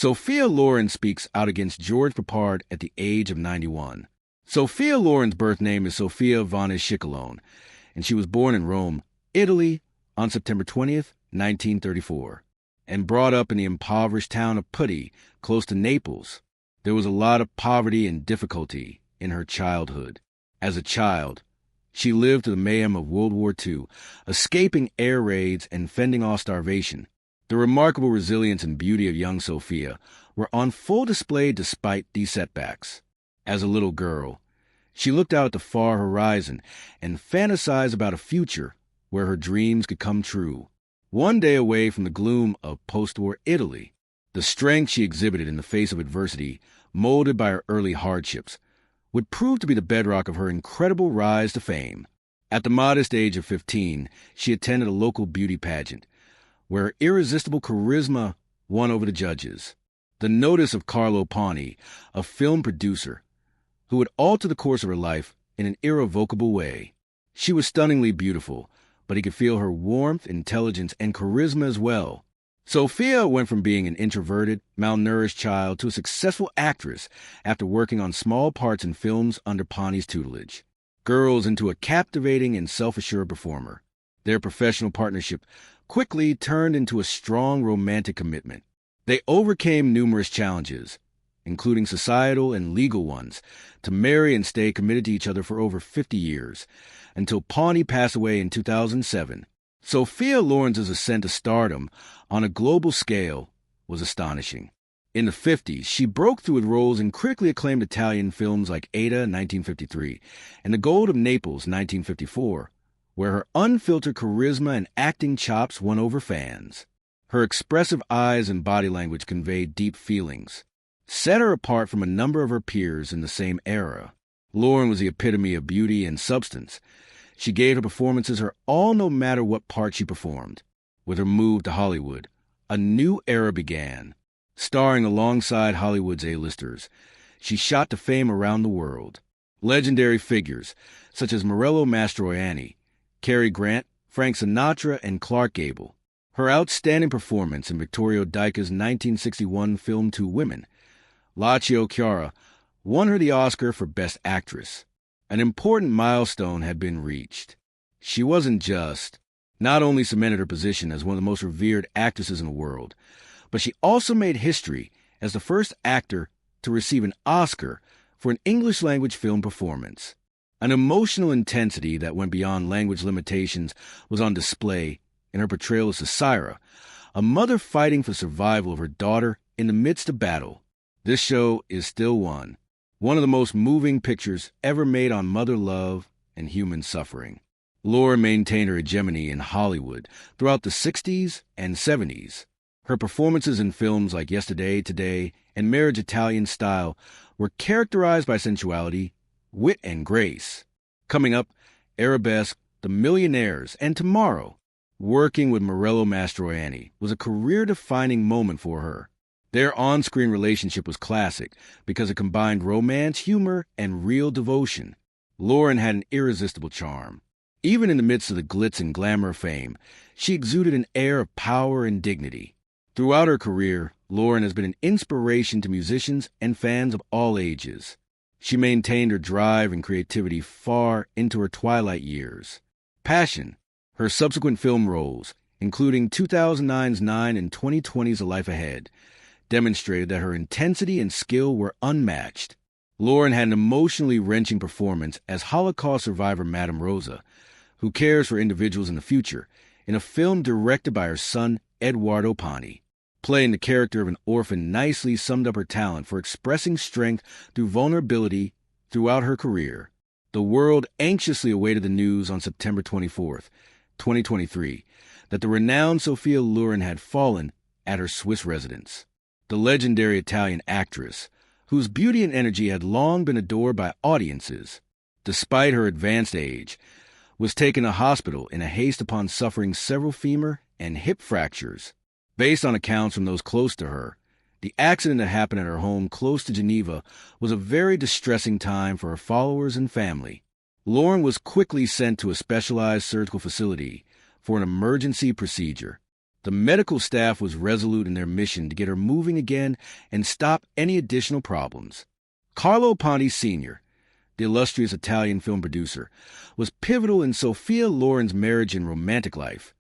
Sophia Loren speaks out against George Pepard at the age of 91. Sophia Loren's birth name is Sophia Vani Shikolone, and she was born in Rome, Italy, on September 20th, 1934, and brought up in the impoverished town of Podi, close to Naples. There was a lot of poverty and difficulty in her childhood. As a child, she lived through the mayhem of World War II, escaping air raids and fending off starvation. The remarkable resilience and beauty of young Sophia were on full display despite these setbacks. As a little girl, she looked out at the far horizon and fantasized about a future where her dreams could come true. One day away from the gloom of postwar Italy, the strength she exhibited in the face of adversity, molded by her early hardships, would prove to be the bedrock of her incredible rise to fame. At the modest age of 15, she attended a local beauty pageant, where her irresistible charisma won over the judges. The notice of Carlo Podi, a film producer, who would alter the course of her life in an irrevocable way. She was stunningly beautiful, but he could feel her warmth, intelligence, and charisma as well. Sophia went from being an introverted, malnourished child to a successful actress after working on small parts in films under Podi's tutelage. Girls into a captivating and self-assured performer. Their professional partnership quickly turned into a strong romantic commitment. They overcame numerous challenges, including societal and legal ones, to marry and stay committed to each other for over 50 years, until Podi passed away in 2007. Sophia Loren's ascent to stardom on a global scale was astonishing. In the 50s, she broke through with roles in critically acclaimed Italian films like Ada, 1953, and The Gold of Naples, 1954, where her unfiltered charisma and acting chops won over fans. Her expressive eyes and body language conveyed deep feelings, set her apart from a number of her peers in the same era. Loren was the epitome of beauty and substance. She gave her performances her all no matter what part she performed. With her move to Hollywood, a new era began. Starring alongside Hollywood's A-listers, she shot to fame around the world. Legendary figures such as Morello Mastroianni, Cary Grant, Frank Sinatra, and Clark Gable. Her outstanding performance in Vittorio Dica's 1961 film Two Women, L'accio Chiara, won her the Oscar for Best Actress. An important milestone had been reached. She not only cemented her position as one of the most revered actresses in the world, but she also made history as the first actor to receive an Oscar for an English-language film performance. An emotional intensity that went beyond language limitations was on display in her portrayal as Sisira, a mother fighting for survival of her daughter in the midst of battle. This show is still one of the most moving pictures ever made on mother love and human suffering. Loren maintained her hegemony in Hollywood throughout the 60s and 70s. Her performances in films like Yesterday, Today, and Marriage Italian Style were characterized by sensuality, wit, and grace. Coming up, Arabesque, The Millionaires, and Tomorrow. Working with Morello Mastroianni was a career-defining moment for her. Their on-screen relationship was classic because it combined romance, humor, and real devotion. Loren had an irresistible charm. Even in the midst of the glitz and glamour of fame, she exuded an air of power and dignity. Throughout her career, Loren has been an inspiration to musicians and fans of all ages. She maintained her drive and creativity far into her twilight years. Passion, her subsequent film roles, including 2009's Nine and 2020's A Life Ahead, demonstrated that her intensity and skill were unmatched. Loren had an emotionally wrenching performance as Holocaust survivor Madame Rosa, who cares for individuals in the future, in a film directed by her son, Edoardo Podi. Playing the character of an orphan nicely summed up her talent for expressing strength through vulnerability throughout her career. The world anxiously awaited the news on September 24th, 2023, that the renowned Sophia Loren had fallen at her Swiss residence. The legendary Italian actress, whose beauty and energy had long been adored by audiences, despite her advanced age, was taken to hospital in a haste upon suffering several femur and hip fractures. Based on accounts from those close to her, the accident that happened at her home close to Geneva was a very distressing time for her followers and family. Loren was quickly sent to a specialized surgical facility for an emergency procedure. The medical staff was resolute in their mission to get her moving again and stop any additional problems. Carlo Ponti Sr., the illustrious Italian film producer, was pivotal in Sophia Loren's marriage and romantic life.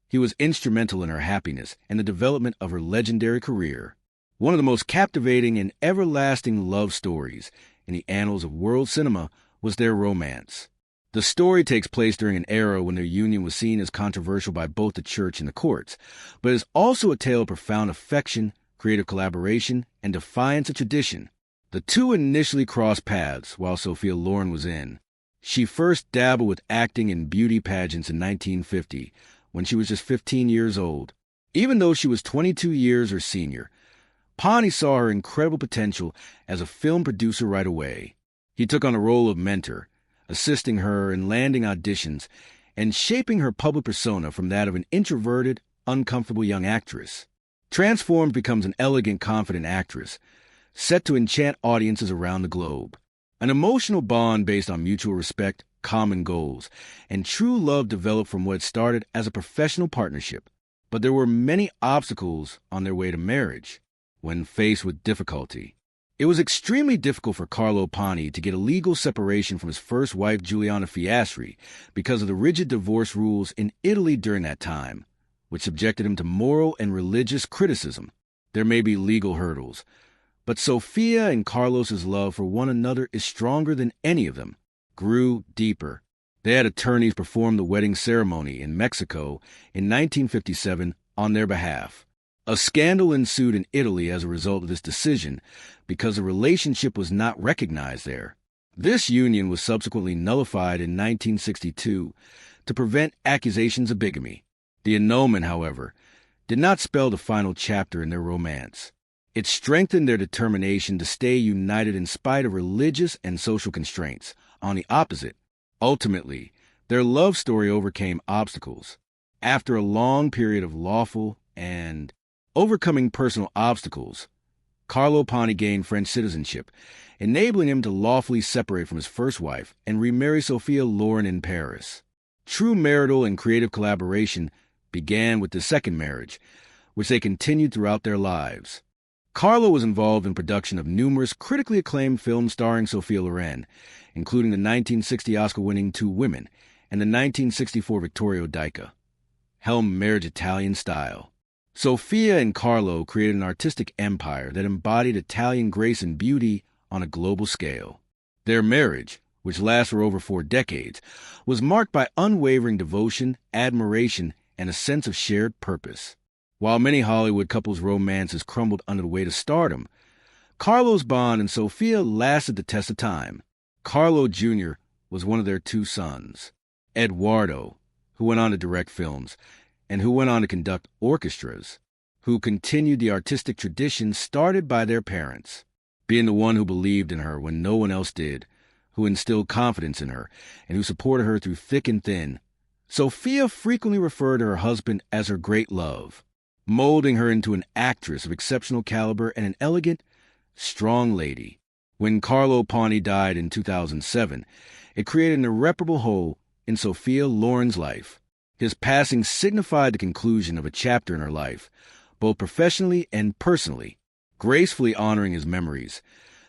He was instrumental in her happiness and the development of her legendary career. One of the most captivating and everlasting love stories in the annals of world cinema was their romance. The story takes place during an era when their union was seen as controversial by both the church and the courts, but is also a tale of profound affection, creative collaboration, and defiance of tradition. The two initially crossed paths while Sophia Loren was in. She first dabbled with acting and beauty pageants in 1950, when she was just 15 years old. Even though she was 22 years her senior, Ponti saw her incredible potential as a film producer right away. He took on the role of mentor, assisting her in landing auditions and shaping her public persona from that of an introverted, uncomfortable young actress. Transformed becomes an elegant, confident actress, set to enchant audiences around the globe. An emotional bond based on mutual respect, common goals, and true love developed from what started as a professional partnership. But there were many obstacles on their way to marriage. When faced with difficulty, it was extremely difficult for Carlo Ponti to get a legal separation from his first wife, Giuliana Fiaschi, because of the rigid divorce rules in Italy during that time, which subjected him to moral and religious criticism. There may be legal hurdles, but Sophia and Carlos's love for one another is stronger than any of them, grew deeper. They had attorneys perform the wedding ceremony in Mexico in 1957 on their behalf. A scandal ensued in Italy as a result of this decision because the relationship was not recognized there. This union was subsequently nullified in 1962 to prevent accusations of bigamy. The annulment, however, did not spell the final chapter in their romance. It strengthened their determination to stay united in spite of religious and social constraints. On the opposite, ultimately, their love story overcame obstacles. After a long period of lawful and overcoming personal obstacles, Carlo Ponti gained French citizenship, enabling him to lawfully separate from his first wife and remarry Sophia Lauren in Paris. True marital and creative collaboration began with the second marriage, which they continued throughout their lives. Carlo was involved in production of numerous critically acclaimed films starring Sophia Loren, including the 1960 Oscar-winning Two Women and the 1964 Vittorio Dica, helmed marriage Italian style. Sophia and Carlo created an artistic empire that embodied Italian grace and beauty on a global scale. Their marriage, which lasted for over 4 decades, was marked by unwavering devotion, admiration, and a sense of shared purpose. While many Hollywood couples' romances crumbled under the weight of stardom, Carlo's bond and Sophia lasted the test of time. Carlo Jr. was one of their 2 sons, Eduardo, who went on to direct films, and who went on to conduct orchestras, who continued the artistic tradition started by their parents, being the one who believed in her when no one else did, who instilled confidence in her, and who supported her through thick and thin. Sophia frequently referred to her husband as her great love, molding her into an actress of exceptional caliber and an elegant, strong lady. When Carlo Ponti died in 2007, it created an irreparable hole in Sophia Loren's life. His passing signified the conclusion of a chapter in her life, both professionally and personally. Gracefully honoring his memories,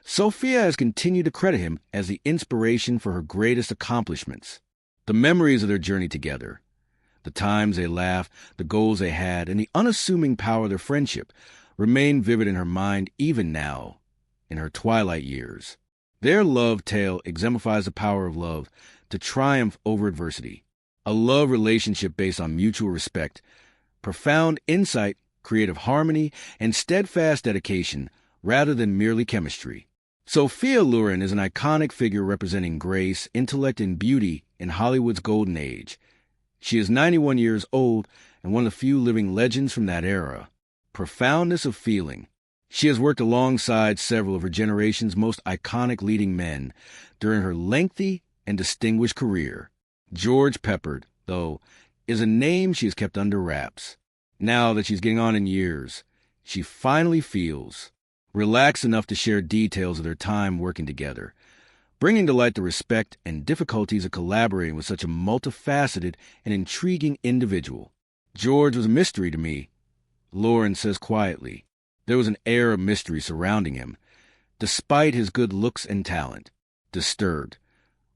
Sophia has continued to credit him as the inspiration for her greatest accomplishments. The memories of their journey together, the times they laughed, the goals they had, and the unassuming power of their friendship remain vivid in her mind even now, in her twilight years. Their love tale exemplifies the power of love to triumph over adversity. A love relationship based on mutual respect, profound insight, creative harmony, and steadfast dedication rather than merely chemistry. Sophia Loren is an iconic figure representing grace, intellect, and beauty in Hollywood's golden age. She is 91 years old and one of the few living legends from that era. Profoundness of feeling. She has worked alongside several of her generation's most iconic leading men during her lengthy and distinguished career. George Pepard, though, is a name she has kept under wraps. Now that she's getting on in years, she finally feels relaxed enough to share details of their time working together, bringing to light the respect and difficulties of collaborating with such a multifaceted and intriguing individual. George was a mystery to me, Lauren says quietly. There was an air of mystery surrounding him, despite his good looks and talent. Disturbed,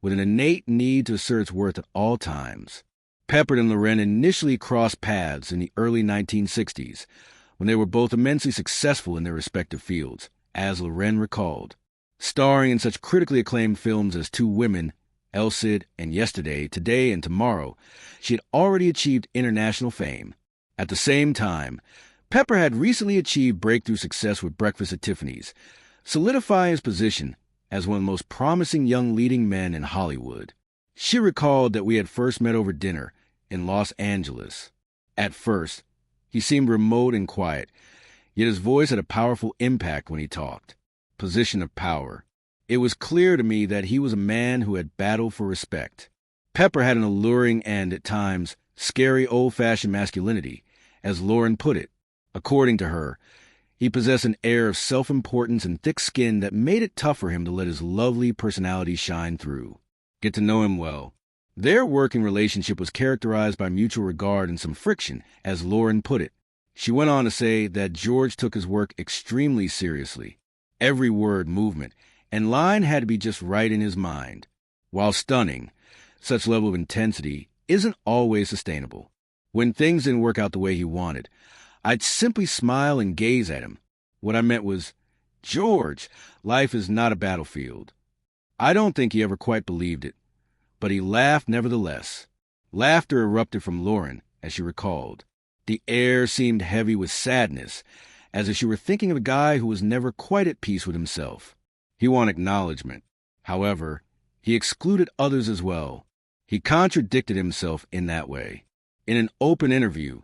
with an innate need to assert its worth at all times. Peppard and Loren initially crossed paths in the early 1960s, when they were both immensely successful in their respective fields, as Loren recalled. Starring in such critically acclaimed films as Two Women, El Cid, and Yesterday, Today, and Tomorrow, she had already achieved international fame. At the same time, Pepper had recently achieved breakthrough success with Breakfast at Tiffany's, solidifying his position as one of the most promising young leading men in Hollywood. She recalled that we had first met over dinner in Los Angeles. At first, he seemed remote and quiet, yet his voice had a powerful impact when he talked. Position of power. It was clear to me that he was a man who had battled for respect. Pepper had an alluring and, at times, scary old-fashioned masculinity, as Lauren put it. According to her, he possessed an air of self-importance and thick skin that made it tough for him to let his lovely personality shine through. Get to know him well. Their working relationship was characterized by mutual regard and some friction, as Lauren put it. She went on to say that George took his work extremely seriously. Every word, movement, and line had to be just right in his mind. While stunning, such level of intensity isn't always sustainable. When things didn't work out the way he wanted, I'd simply smile and gaze at him. What I meant was, George, life is not a battlefield. I don't think he ever quite believed it, but he laughed nevertheless. Laughter erupted from Lauren, as she recalled. The air seemed heavy with sadness, as if she were thinking of a guy who was never quite at peace with himself. He wanted acknowledgement. However, he excluded others as well. He contradicted himself in that way. In an open interview,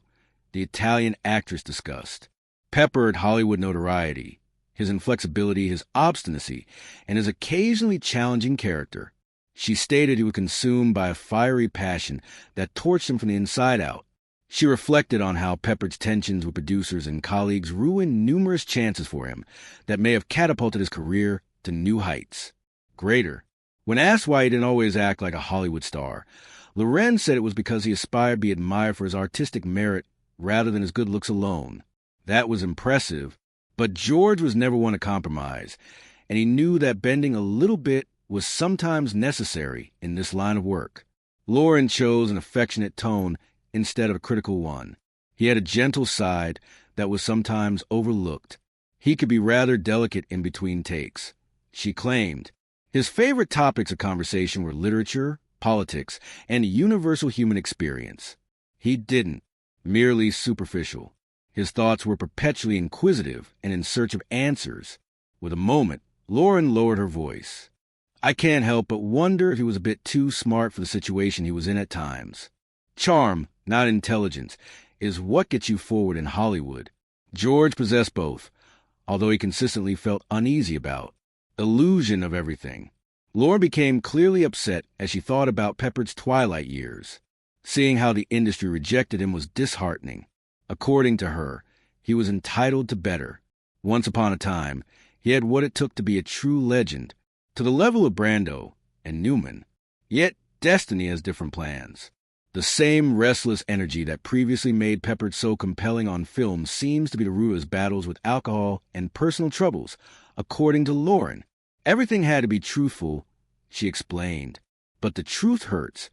the Italian actress discussed Peppard Hollywood notoriety, his inflexibility, his obstinacy, and his occasionally challenging character. She stated he was consumed by a fiery passion that torched him from the inside out. She reflected on how Peppard's tensions with producers and colleagues ruined numerous chances for him that may have catapulted his career to new heights. Greater. When asked why he didn't always act like a Hollywood star, Loren said it was because he aspired to be admired for his artistic merit rather than his good looks alone. That was impressive, but George was never one to compromise, and he knew that bending a little bit was sometimes necessary in this line of work. Lauren chose an affectionate tone instead of a critical one. He had a gentle side that was sometimes overlooked. He could be rather delicate in between takes. She claimed his favorite topics of conversation were literature, politics, and universal human experience. He didn't. Merely superficial. His thoughts were perpetually inquisitive and in search of answers. With a moment, Lauren lowered her voice. I can't help but wonder if he was a bit too smart for the situation he was in at times. Charm, not intelligence, is what gets you forward in Hollywood. George possessed both, although he consistently felt uneasy about illusion of everything. Lauren became clearly upset as she thought about Peppard's twilight years. Seeing how the industry rejected him was disheartening. According to her, he was entitled to better. Once upon a time, he had what it took to be a true legend, to the level of Brando and Newman. Yet destiny has different plans. The same restless energy that previously made Peppard so compelling on film seems to be the root of his battles with alcohol and personal troubles, according to Lauren. Everything had to be truthful, she explained. But the truth hurts,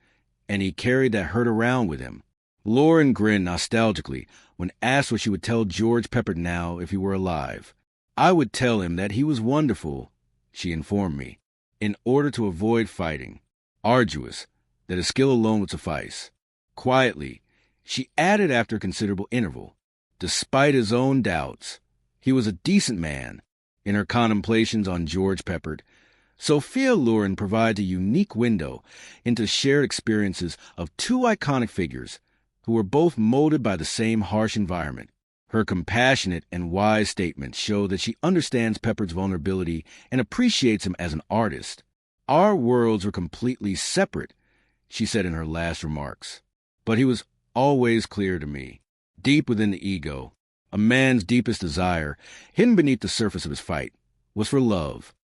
and he carried that hurt around with him. Lauren grinned nostalgically when asked what she would tell George Pepard now if he were alive. I would tell him that he was wonderful, she informed me, in order to avoid fighting. Arduous, that his skill alone would suffice. Quietly, she added after a considerable interval, despite his own doubts, he was a decent man. In her contemplations on George Pepard, Sophia Loren provides a unique window into shared experiences of two iconic figures who were both molded by the same harsh environment. Her compassionate and wise statements show that she understands Peppard's vulnerability and appreciates him as an artist. Our worlds were completely separate, she said in her last remarks. But he was always clear to me. Deep within the ego, a man's deepest desire, hidden beneath the surface of his fight, was for love.